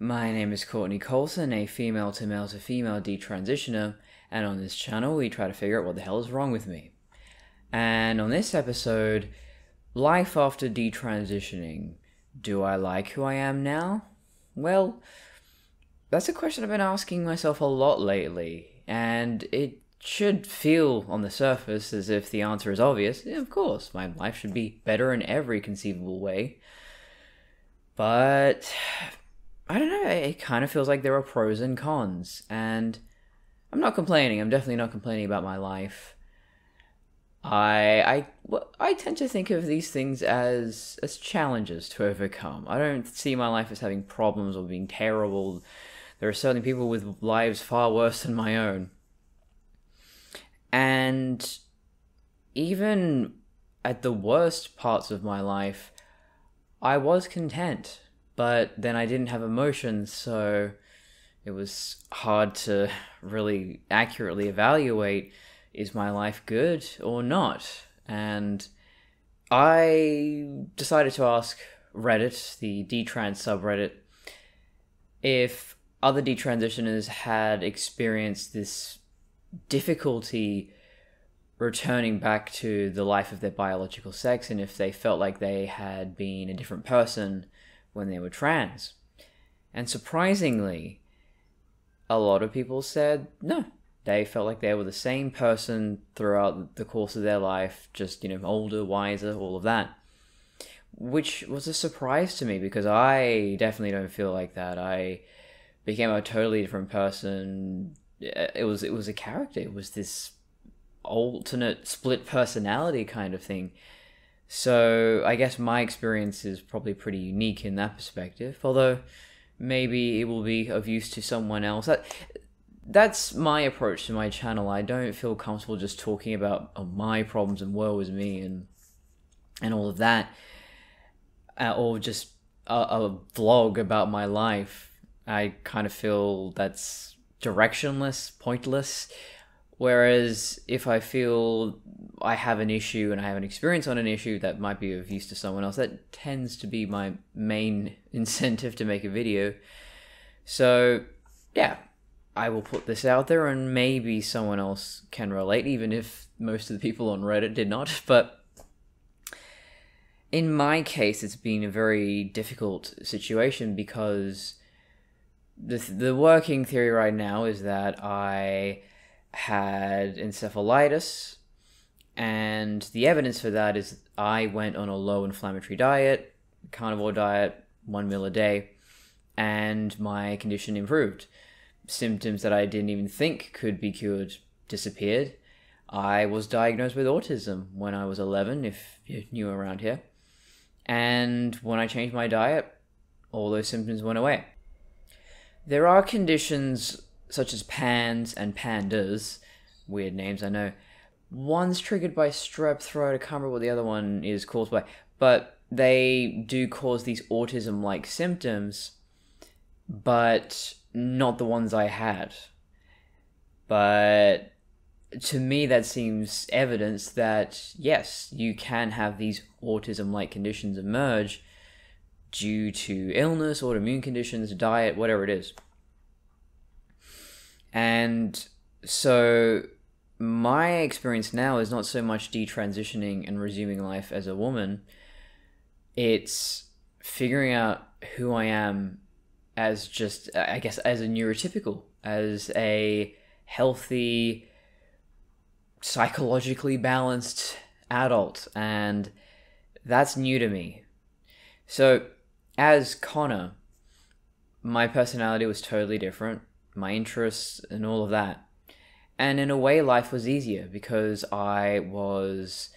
My name is Courtney Colson, a female to male to female detransitioner, and on this channel we try to figure out what the hell is wrong with me. And on this episode, life after detransitioning. Do I like who I am now? Well, that's a question I've been asking myself a lot lately, and it should feel on the surface as if the answer is obvious. Yeah, of course, my life should be better in every conceivable way. But I don't know, it kind of feels like there are pros and cons, and I'm not complaining. I'm definitely not complaining about my life. I tend to think of these things as challenges to overcome. I don't see my life as having problems or being terrible. There are certainly people with lives far worse than my own. And even at the worst parts of my life, I was content. But then I didn't have emotions, so it was hard to really accurately evaluate, is my life good or not? And I decided to ask Reddit, the Detrans subreddit, if other detransitioners had experienced this difficulty returning back to the life of their biological sex, and if they felt like they had been a different person when they were trans. And surprisingly, a lot of people said no. They felt like they were the same person throughout the course of their life, just, older, wiser, all of that. Which was a surprise to me because I definitely don't feel like that. I became a totally different person. It was a character. It was this alternate split personality kind of thing. So I guess my experience is probably pretty unique in that perspective, although maybe it will be of use to someone else. That's my approach to my channel. I don't feel comfortable just talking about my problems and woe is me and all of that, or just a vlog about my life. I kind of feel that's directionless, pointless. Whereas if I feel I have an issue and I have an experience on an issue that might be of use to someone else, that tends to be my main incentive to make a video. So, yeah, I will put this out there and maybe someone else can relate, even if most of the people on Reddit did not. But in my case, it's been a very difficult situation because the working theory right now is that I had encephalitis, and the evidence for that is I went on a low inflammatory diet, carnivore diet, 1 meal a day, and my condition improved. Symptoms that I didn't even think could be cured disappeared. I was diagnosed with autism when I was 11, if you're new around here, and when I changed my diet, all those symptoms went away. There are conditions such as PANS and PANDAS, weird names, I know. One's triggered by strep throat, I can't remember what the other one is caused by, but they do cause these autism-like symptoms, but not the ones I had. But to me, that seems evidence that, yes, you can have these autism-like conditions emerge due to illness, autoimmune conditions, diet, whatever it is. And so my experience now is not so much detransitioning and resuming life as a woman. It's figuring out who I am as just, I guess, as a neurotypical, as a healthy, psychologically balanced adult. And that's new to me. So as Connor, my personality was totally different. My interests and all of that. And in a way, life was easier because I was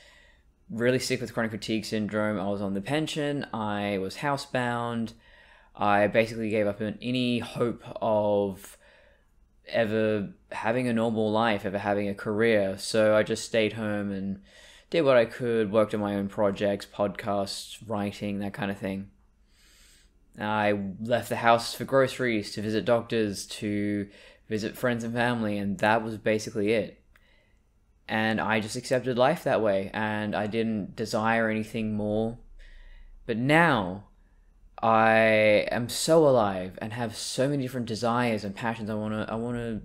really sick with chronic fatigue syndrome. I was on the pension. I was housebound. I basically gave up on any hope of ever having a normal life, ever having a career. So I just stayed home and did what I could, worked on my own projects, podcasts, writing, that kind of thing. I left the house for groceries, to visit doctors, to visit friends and family, and that was basically it. And I just accepted life that way, and I didn't desire anything more. But now, I am so alive and have so many different desires and passions. I wanna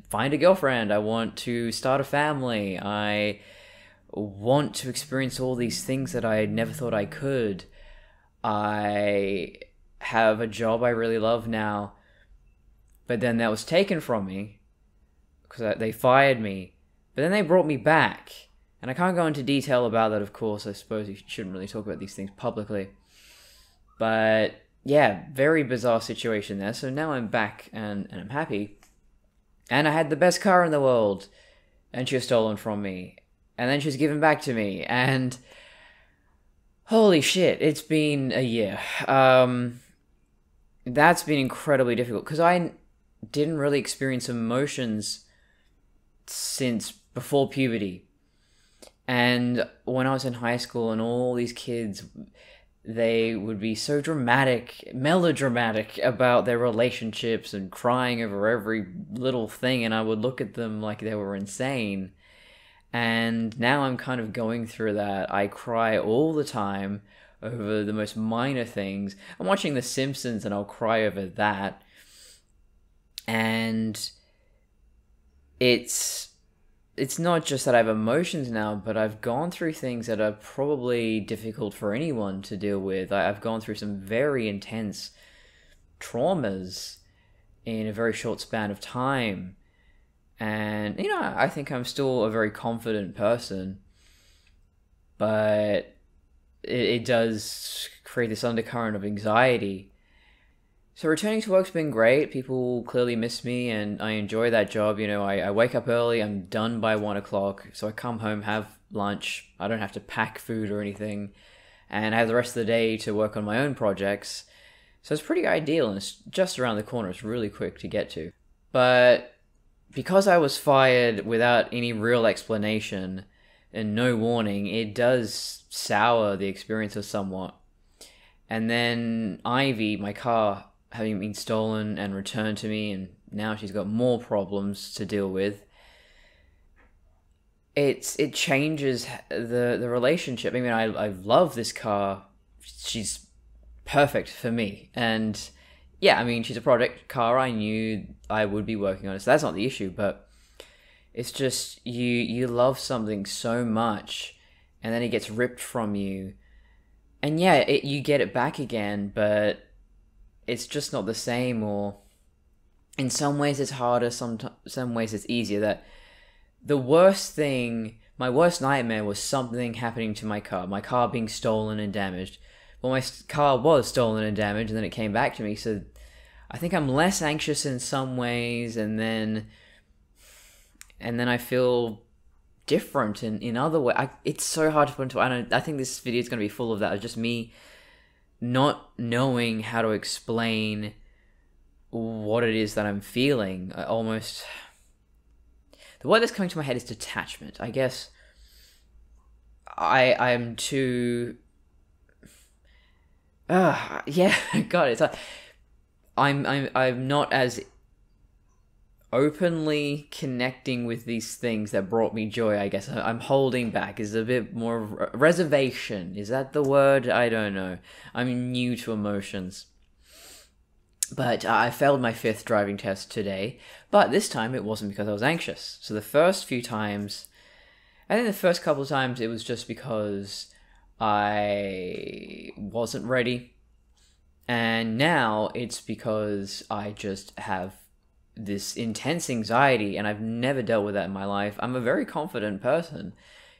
find a girlfriend. I want to start a family. I want to experience all these things that I never thought I could. I have a job I really love now, but then that was taken from me because they fired me. But then they brought me back. And I can't go into detail about that, of course. I suppose you shouldn't really talk about these things publicly. But yeah, very bizarre situation there. So now I'm back and I'm happy. And I had the best car in the world. And she was stolen from me. And then she was given back to me. And holy shit, it's been a year. That's been incredibly difficult. Because I didn't really experience emotions since before puberty. And when I was in high school and all these kids, they would be so dramatic, melodramatic about their relationships and crying over every little thing, and I would look at them like they were insane. And now I'm kind of going through that. I cry all the time over the most minor things. I'm watching The Simpsons and I'll cry over that. And it's not just that I have emotions now, but I've gone through things that are probably difficult for anyone to deal with. I've gone through some very intense traumas in a very short span of time. And, I think I'm still a very confident person. But it does create this undercurrent of anxiety. So returning to work's been great. People clearly miss me and I enjoy that job. I wake up early, I'm done by 1 o'clock. So I come home, have lunch. I don't have to pack food or anything. And I have the rest of the day to work on my own projects. So it's pretty ideal and it's just around the corner. It's really quick to get to. But because I was fired without any real explanation and no warning, it does sour the experiences somewhat. And then Ivy, my car, having been stolen and returned to me, and now she's got more problems to deal with. It changes the relationship. I mean, I love this car. She's perfect for me. And yeah, I mean, she's a project car. I knew I would be working on it, so that's not the issue. But it's just you love something so much, and then it gets ripped from you. And yeah, you get it back again, but it's just not the same, or in some ways it's harder, some ways it's easier. That the worst thing, my worst nightmare was something happening to my car being stolen and damaged. Well, my car was stolen and damaged, and then it came back to me, so I think I'm less anxious in some ways, and then I feel different in other ways. It's so hard to put into. I think this video is going to be full of that. It's just me not knowing how to explain what it is that I'm feeling. The word that's coming to my head is detachment. I guess I'm too. Yeah, God, it's like I'm not as openly connecting with these things that brought me joy. I guess I'm holding back. Is a bit more reservation. Is that the word? I don't know. I'm new to emotions. But I failed my 5th driving test today. But this time it wasn't because I was anxious. So the first few times, I think the first couple of times it was just because I wasn't ready. And now it's because I just have this intense anxiety, and I've never dealt with that in my life. I'm a very confident person,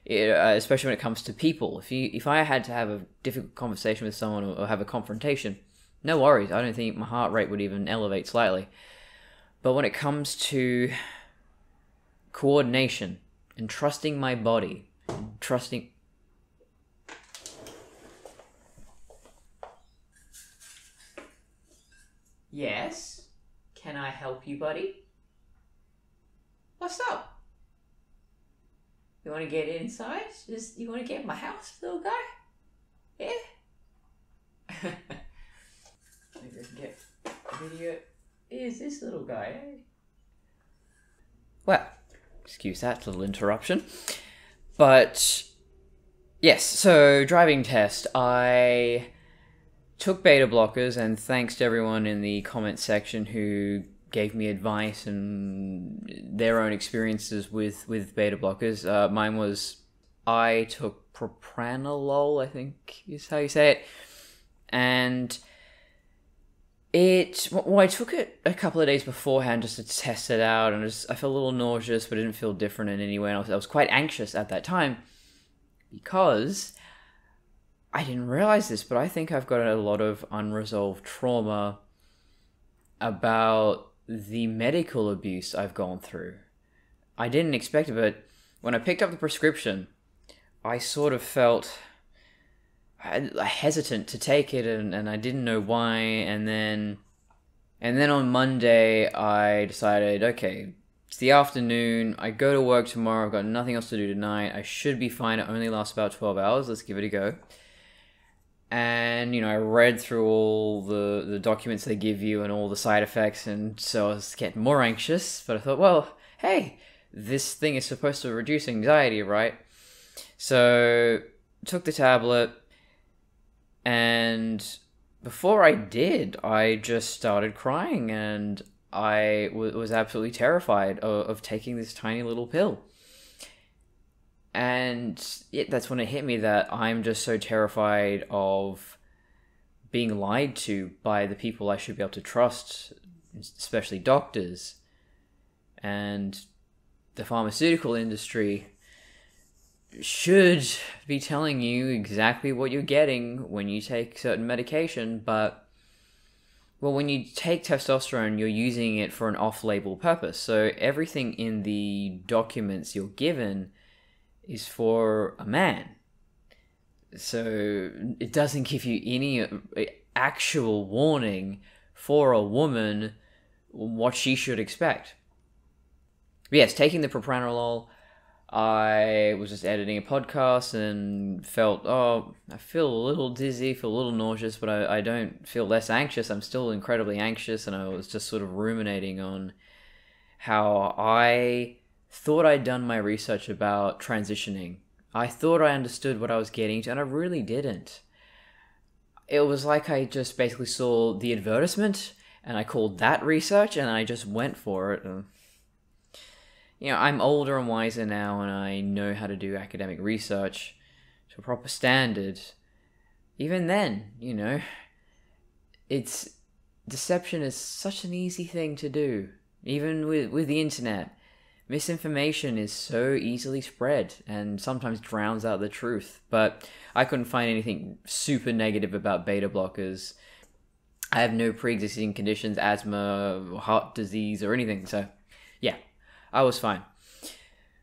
especially when it comes to people. If I had to have a difficult conversation with someone or have a confrontation, no worries. I don't think my heart rate would even elevate slightly. But when it comes to coordination and trusting my body, trusting... Yes? Can I help you, buddy? What's up? You want to get inside? You want to get in my house, little guy? Yeah? Maybe I can get a video. Here's this little guy, eh? Well, excuse that little interruption. But, yes, so driving test. I took beta blockers, and thanks to everyone in the comment section who gave me advice and their own experiences with beta blockers. Mine was, I took propranolol, I think is how you say it, and I took it a couple of days beforehand just to test it out, and I felt a little nauseous, but it didn't feel different in any way. And I was quite anxious at that time because I didn't realize this, but I think I've got a lot of unresolved trauma about the medical abuse I've gone through. I didn't expect it, but when I picked up the prescription, I sort of felt hesitant to take it, and I didn't know why. And then on Monday, I decided, okay, it's the afternoon. I go to work tomorrow. I've got nothing else to do tonight. I should be fine. It only lasts about 12 hours. Let's give it a go. And, I read through all the documents they give you and all the side effects, and so I was getting more anxious. But I thought, well, hey, this thing is supposed to reduce anxiety, right? So, took the tablet, and before I did, I just started crying, and I was absolutely terrified of taking this tiny little pill. And that's when it hit me that I'm just so terrified of being lied to by the people I should be able to trust, especially doctors. And the pharmaceutical industry should be telling you exactly what you're getting when you take certain medication, but when you take testosterone, you're using it for an off-label purpose. So everything in the documents you're given is for a man. So it doesn't give you any actual warning for a woman what she should expect. But yes, taking the propranolol, I was just editing a podcast and felt, I feel a little dizzy, feel a little nauseous, but I don't feel less anxious. I'm still incredibly anxious, and I was just sort of ruminating on how I thought I'd done my research about transitioning. I thought I understood what I was getting to, and I really didn't. It was like I just basically saw the advertisement, and I called that research, and I just went for it. And, I'm older and wiser now, and I know how to do academic research to a proper standard. Even then, deception is such an easy thing to do. Even with the internet. Misinformation is so easily spread and sometimes drowns out the truth. But I couldn't find anything super negative about beta blockers. I have no pre-existing conditions, asthma, heart disease, or anything. So, yeah, I was fine.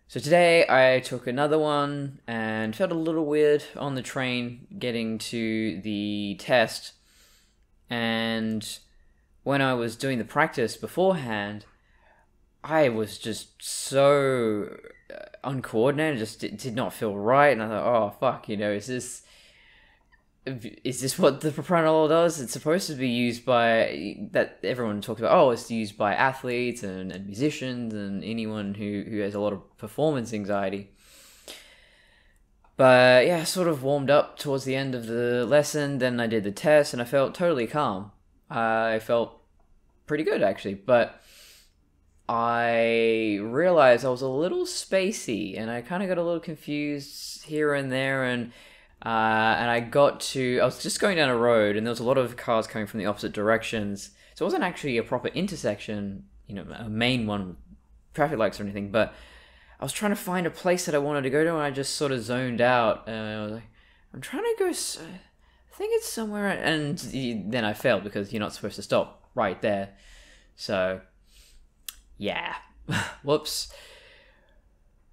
So today I took another one and felt a little weird on the train getting to the test. And when I was doing the practice beforehand, I was just so uncoordinated, just did not feel right, and I thought, oh fuck, is this what the propranolol does? It's supposed to be used by, that everyone talks about, it's used by athletes and musicians and anyone who has a lot of performance anxiety. But yeah, I sort of warmed up towards the end of the lesson, then I did the test, and I felt totally calm. I felt pretty good, actually, but I realized I was a little spacey, and I kind of got a little confused here and there, and I was just going down a road, and there was a lot of cars coming from the opposite directions, so it wasn't actually a proper intersection, a main one, traffic lights or anything, but I was trying to find a place that I wanted to go to, and I just sort of zoned out, and I was like, I'm trying to go, I think it's somewhere, and then I failed, because you're not supposed to stop right there, so yeah. Whoops.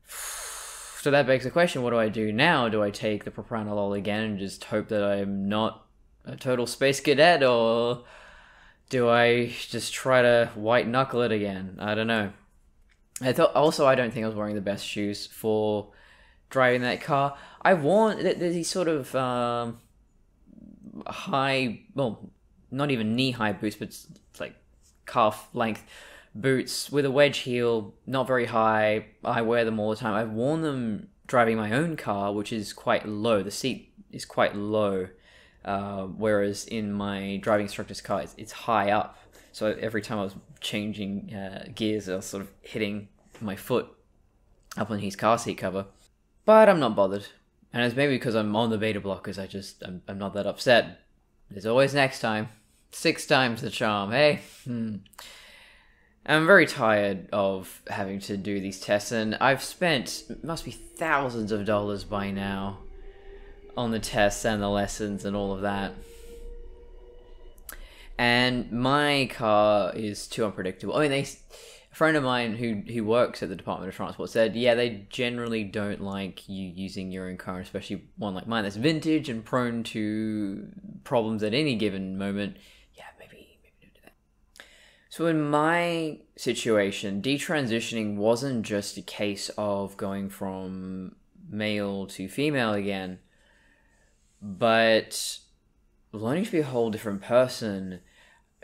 So that begs the question, what do I do now? Do I take the propranolol again and just hope that I'm not a total space cadet, or do I just try to white knuckle it again? I don't know. I don't think I was wearing the best shoes for driving that car. I worn these sort of high, well, not even knee-high boots, but it's like calf length boots with a wedge heel, not very high. I wear them all the time. I've worn them driving my own car, which is quite low. The seat is quite low. whereas in my driving instructor's car, it's high up. So every time I was changing gears, I was sort of hitting my foot up on his car seat cover. But I'm not bothered. And it's maybe because I'm on the beta blockers, I'm not that upset. There's always next time. 6 times the charm, hey? I'm very tired of having to do these tests, and I've spent, must be thousands of dollars by now on the tests and the lessons and all of that. And my car is too unpredictable. I mean, a friend of mine who works at the Department of Transport said, yeah, they generally don't like you using your own car, especially one like mine that's vintage and prone to problems at any given moment. Yeah, maybe don't do that. So in my situation, detransitioning wasn't just a case of going from male to female again, but learning to be a whole different person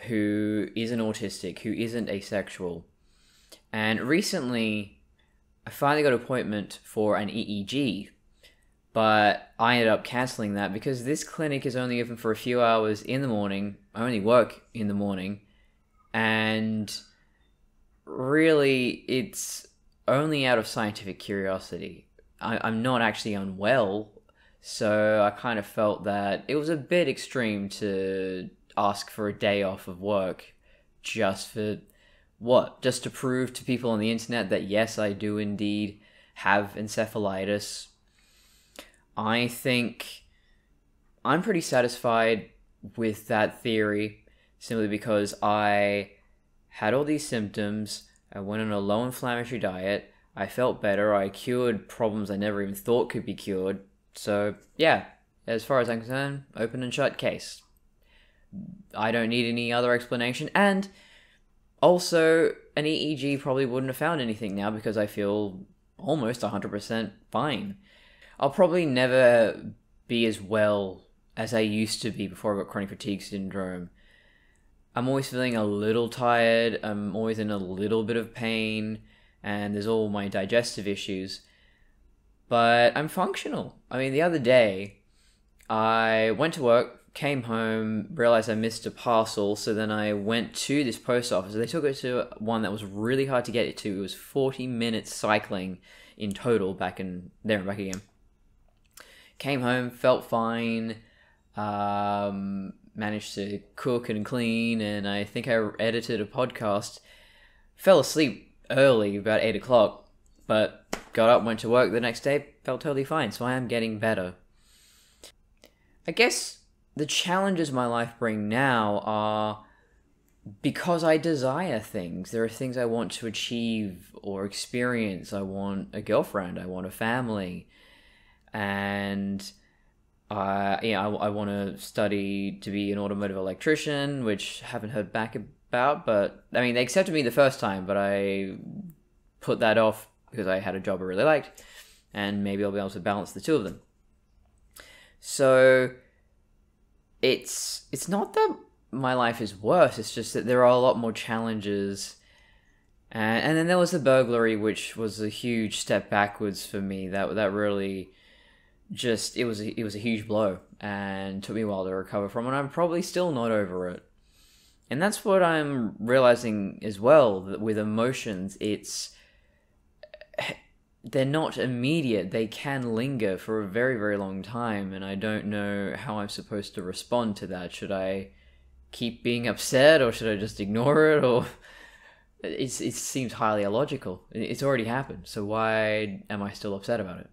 who isn't autistic, who isn't asexual. And recently, I finally got an appointment for an EEG, but I ended up cancelling that because this clinic is only open for a few hours in the morning. I only work in the morning, and really, it's only out of scientific curiosity. I'm not actually unwell, so I kind of felt that it was a bit extreme to ask for a day off of work just for what? Just to prove to people on the internet that yes, I do indeed have encephalitis. I think I'm pretty satisfied with that theory simply because I had all these symptoms, I went on a low inflammatory diet, I felt better, I cured problems I never even thought could be cured. So yeah, as far as I'm concerned, open and shut case. I don't need any other explanation, and also an EEG probably wouldn't have found anything now because I feel almost 100% fine. I'll probably never be as well as I used to be before I got chronic fatigue syndrome. I'm always feeling a little tired, I'm always in a little bit of pain, and there's all my digestive issues. But I'm functional. I mean, the other day, I went to work, came home, realized I missed a parcel, so then I went to this post office. They took it to one that was really hard to get to. It was 40 minutes cycling in total, back in there and back again. Came home, felt fine, managed to cook and clean, and I think I edited a podcast. Fell asleep early, about 8 o'clock, but got up, went to work the next day, felt totally fine, so I am getting better. I guess the challenges my life bring now are because I desire things. There are things I want to achieve or experience. I want a girlfriend, I want a family, and I want to study to be an automotive electrician, which I haven't heard back about, but I mean, they accepted me the first time, but I put that off because I had a job I really liked, and maybe I'll be able to balance the two of them. So it's not that my life is worse, it's just that there are a lot more challenges. And then there was the burglary, which was a huge step backwards for me. That really just, it was a huge blow and took me a while to recover from, and I'm probably still not over it. And that's what I'm realizing as well, that with emotions, they're not immediate. They can linger for a very, very long time, and I don't know how I'm supposed to respond to that. Should I keep being upset, or should I just ignore it? Or it seems highly illogical. It's already happened, so why am I still upset about it?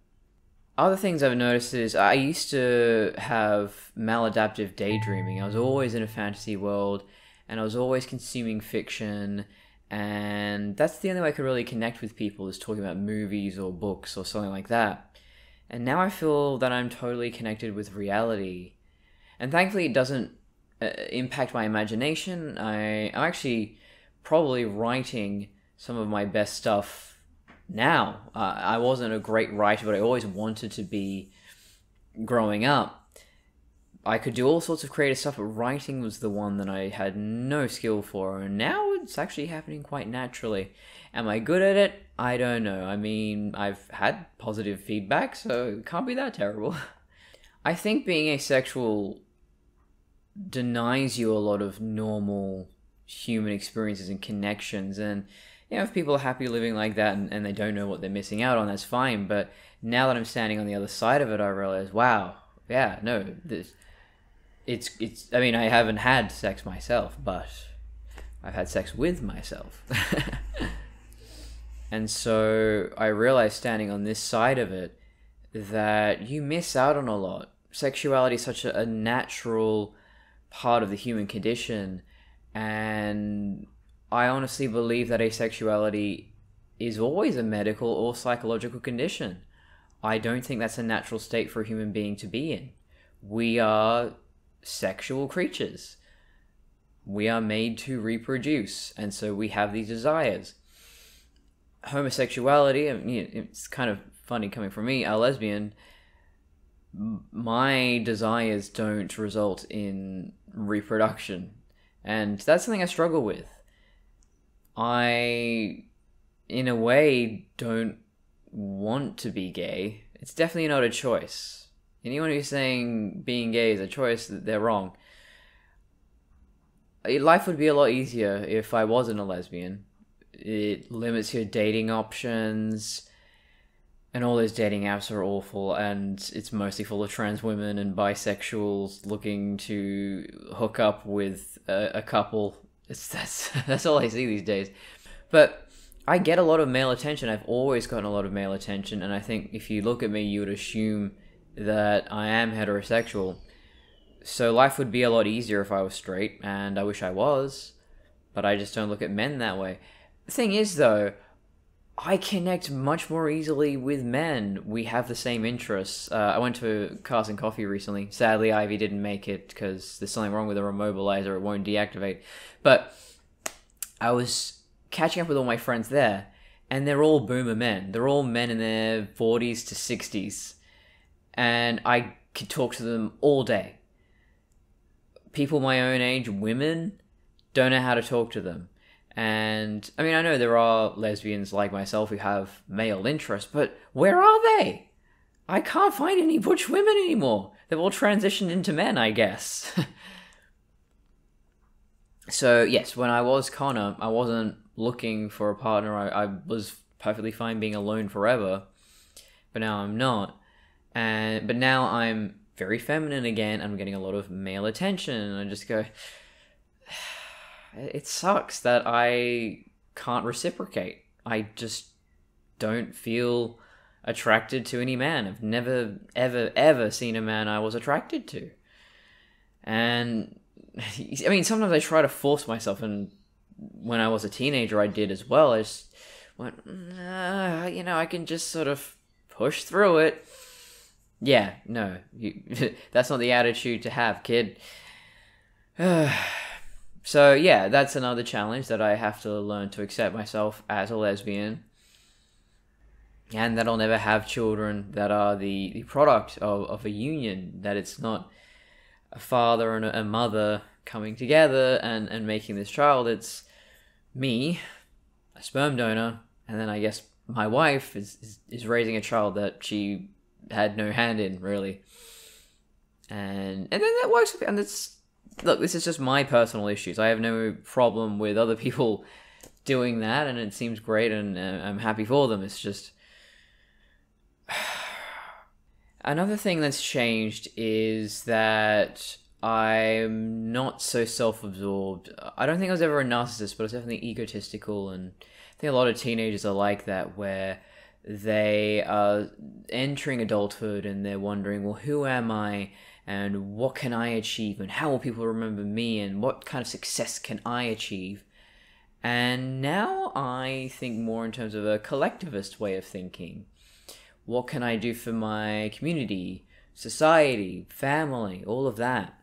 Other things I've noticed is I used to have maladaptive daydreaming. I was always in a fantasy world, and I was always consuming fiction, and that's the only way I could really connect with people, is talking about movies or books or something like that. And now I feel that I'm totally connected with reality. And thankfully it doesn't impact my imagination. I'm actually probably writing some of my best stuff now. I wasn't a great writer, but I always wanted to be growing up. I could do all sorts of creative stuff, but writing was the one that I had no skill for, and now it's actually happening quite naturally. Am I good at it? I don't know. I mean, I've had positive feedback, so it can't be that terrible. I think being asexual denies you a lot of normal human experiences and connections. And if people are happy living like that, and they don't know what they're missing out on, that's fine. But now that I'm standing on the other side of it, I realize, wow, yeah, no, it's I mean, I haven't had sex myself, but I've had sex with myself. And so I realized, standing on this side of it, that you miss out on a lot. Sexuality is such a natural part of the human condition, and I honestly believe that asexuality is always a medical or psychological condition. I don't think that's a natural state for a human being to be in. We are sexual creatures. We are made to reproduce, and so we have these desires. Homosexuality, I mean, it's kind of funny coming from me, a lesbian. My desires don't result in reproduction, and that's something I struggle with. I, in a way, don't want to be gay. It's definitely not a choice. Anyone who's saying being gay is a choice, they're wrong. Life would be a lot easier if I wasn't a lesbian. It limits your dating options, and all those dating apps are awful, and it's mostly full of trans women and bisexuals looking to hook up with a couple. That's all I see these days. But I get a lot of male attention. I've always gotten a lot of male attention, and I think if you look at me, you would assume that I am heterosexual. So life would be a lot easier if I was straight, and I wish I was, but I just don't look at men that way. The thing is, though, I connect much more easily with men. We have the same interests. I went to Cars and Coffee recently. Sadly, Ivy didn't make it because there's something wrong with her immobilizer. It won't deactivate. But I was catching up with all my friends there, and they're all boomer men. They're all men in their 40s to 60s. And I could talk to them all day. People my own age, women, don't know how to talk to them. And, I mean, I know there are lesbians like myself who have male interests, but where are they? I can't find any butch women anymore. They've all transitioned into men, I guess. So, yes, when I was Connor, I wasn't looking for a partner. I was perfectly fine being alone forever, but now I'm not. But now I'm very feminine again. I'm getting a lot of male attention, and I just go, it sucks that I can't reciprocate. I just don't feel attracted to any man. I've never, ever seen a man I was attracted to. And, I mean, sometimes I try to force myself, and when I was a teenager I did as well. I just went, I can just sort of push through it. Yeah, no, that's not the attitude to have, kid. So yeah, that's another challenge, that I have to learn to accept myself as a lesbian, and that I'll never have children that are the product of a union, that it's not a father and a mother coming together and making this child. It's me, a sperm donor, and then I guess my wife is raising a child that she had no hand in, really. And then that works, and it's, look, this is just my personal issues. I have no problem with other people doing that, and it seems great, and I'm happy for them. It's just, another thing that's changed is that I'm not so self-absorbed. I don't think I was ever a narcissist, but I was definitely egotistical, and I think a lot of teenagers are like that, where they are entering adulthood and they're wondering, well, who am I? And what can I achieve? And how will people remember me? And what kind of success can I achieve? And now I think more in terms of a collectivist way of thinking. What can I do for my community, society, family, all of that?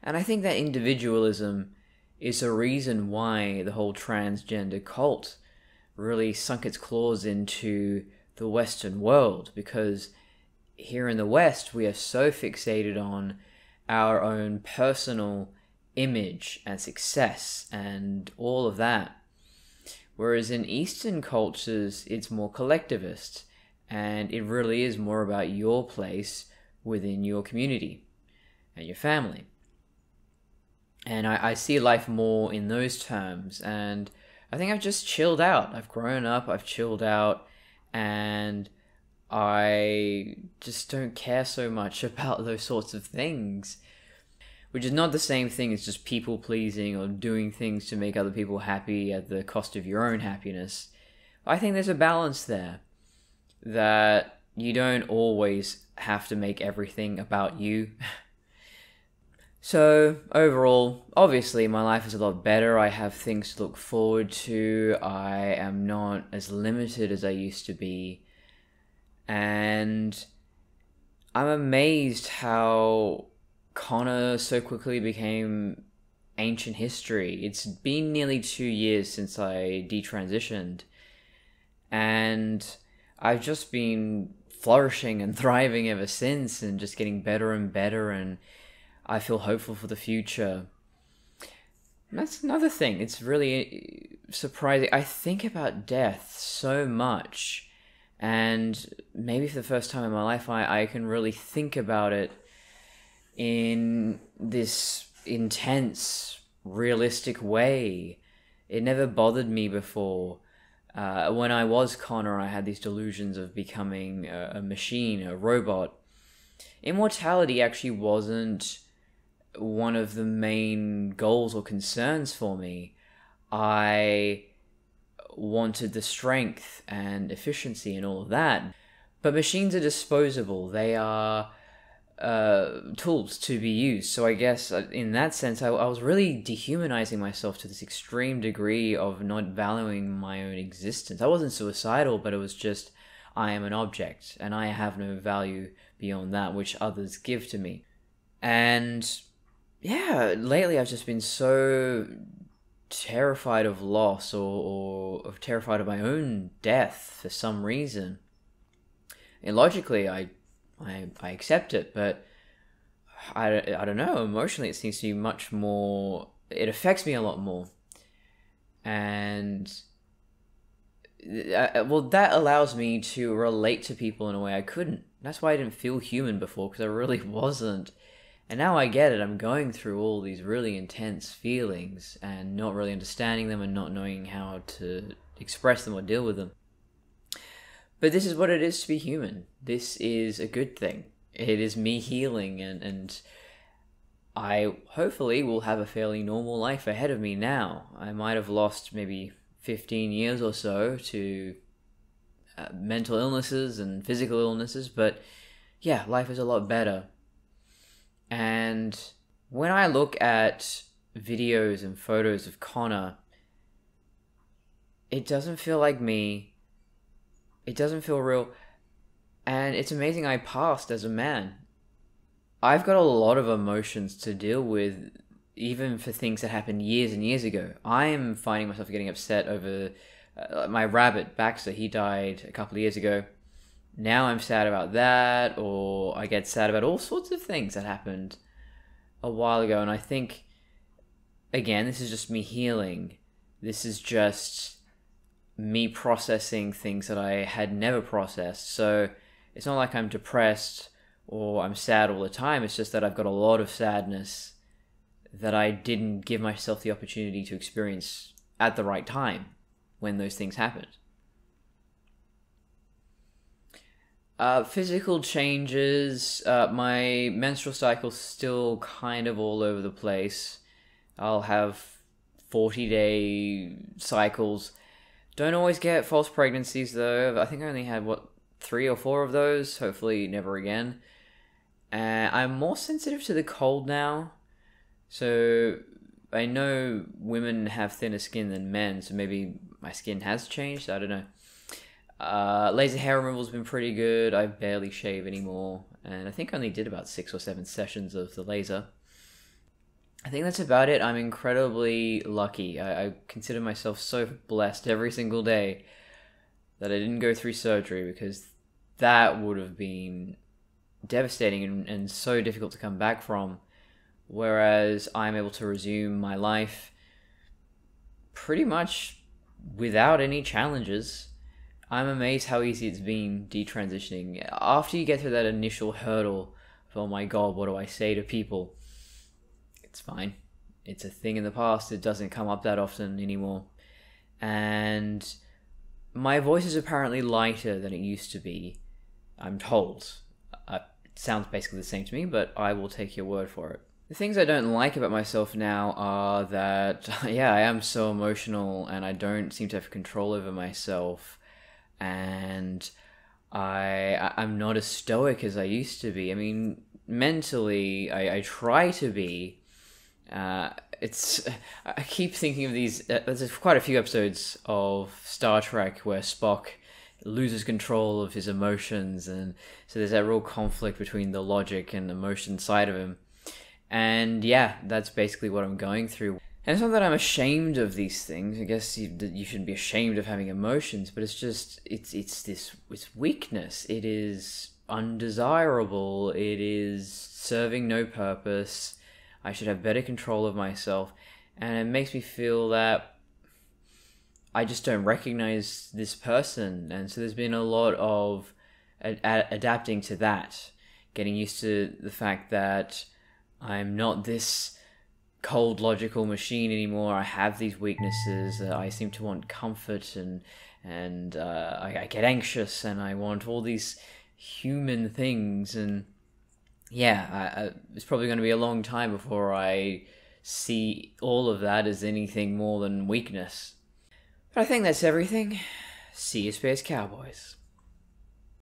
And I think that individualism is a reason why the whole transgender cult really sunk its claws into the Western world, because here in the West, we are so fixated on our own personal image and success and all of that. Whereas in Eastern cultures, it's more collectivist, and it really is more about your place within your community and your family. And I see life more in those terms. And I think I've just chilled out. I've grown up, I've chilled out, and I just don't care so much about those sorts of things. Which is not the same thing as just people pleasing or doing things to make other people happy at the cost of your own happiness. I think there's a balance there, that you don't always have to make everything about you. So, overall, obviously my life is a lot better. I have things to look forward to. I am not as limited as I used to be. And I'm amazed how Connor so quickly became ancient history. It's been nearly 2 years since I detransitioned. And I've just been flourishing and thriving ever since, and just getting better and better, and I feel hopeful for the future. And that's another thing. It's really surprising. I think about death so much, and maybe for the first time in my life, I can really think about it in this intense, realistic way. It never bothered me before. When I was Connor, I had these delusions of becoming a machine, a robot. Immortality actually wasn't one of the main goals or concerns for me. I wanted the strength and efficiency and all of that. But machines are disposable. They are tools to be used. So I guess in that sense, I was really dehumanizing myself to this extreme degree of not valuing my own existence. I wasn't suicidal, but it was just, I am an object and I have no value beyond that which others give to me. And yeah, lately I've just been so terrified of loss, or terrified of my own death for some reason. And logically, I accept it, but I don't know, emotionally it seems to be much more, it affects me a lot more. And well, that allows me to relate to people in a way I couldn't. That's why I didn't feel human before, because I really wasn't. And now I get it. I'm going through all these really intense feelings and not really understanding them and not knowing how to express them or deal with them. But this is what it is to be human. This is a good thing. It is me healing, and I hopefully will have a fairly normal life ahead of me now. I might have lost maybe 15 years or so to mental illnesses and physical illnesses, but yeah, life is a lot better. And when I look at videos and photos of Connor, it doesn't feel like me. It doesn't feel real. And it's amazing I passed as a man. I've got a lot of emotions to deal with, even for things that happened years and years ago. I am finding myself getting upset over my rabbit, Baxter. He died a couple of years ago. Now I'm sad about that, or I get sad about all sorts of things that happened a while ago. And I think, again, this is just me healing. This is just me processing things that I had never processed. So it's not like I'm depressed or I'm sad all the time. It's just that I've got a lot of sadness that I didn't give myself the opportunity to experience at the right time when those things happened. Physical changes. My menstrual cycle's still kind of all over the place. I'll have 40-day cycles. Don't always get false pregnancies though. I think I only had 3 or 4 of those. Hopefully never again. I'm more sensitive to the cold now. So I know women have thinner skin than men, so maybe my skin has changed. I don't know. Laser hair removal's been pretty good. I barely shave anymore, and I think I only did about 6 or 7 sessions of the laser. I think that's about it. I'm incredibly lucky. I consider myself so blessed every single day that I didn't go through surgery, because that would have been devastating and so difficult to come back from. Whereas I'm able to resume my life pretty much without any challenges. I'm amazed how easy it's been detransitioning. After you get through that initial hurdle of, oh my god, what do I say to people? It's fine. it's a thing in the past. It doesn't come up that often anymore. And my voice is apparently lighter than it used to be, I'm told. It sounds basically the same to me, but I will take your word for it. The things I don't like about myself now are that, yeah, I am so emotional and I don't seem to have control over myself. And I'm not as stoic as I used to be. I mean, mentally, I try to be. I keep thinking of these. There's quite a few episodes of Star Trek where Spock loses control of his emotions, and so there's that real conflict between the logic and emotion side of him. And yeah, that's basically what I'm going through. And it's not that I'm ashamed of these things. I guess you shouldn't be ashamed of having emotions, but it's just it's weakness. It is undesirable. It is serving no purpose. I should have better control of myself, and it makes me feel that I just don't recognize this person. And so there's been a lot of adapting to that, getting used to the fact that I'm not this cold logical machine anymore. I have these weaknesses. I seem to want comfort, and I get anxious, and I want all these human things. And yeah, it's probably going to be a long time before I see all of that as anything more than weakness. But I think that's everything. See you, Space Cowboys.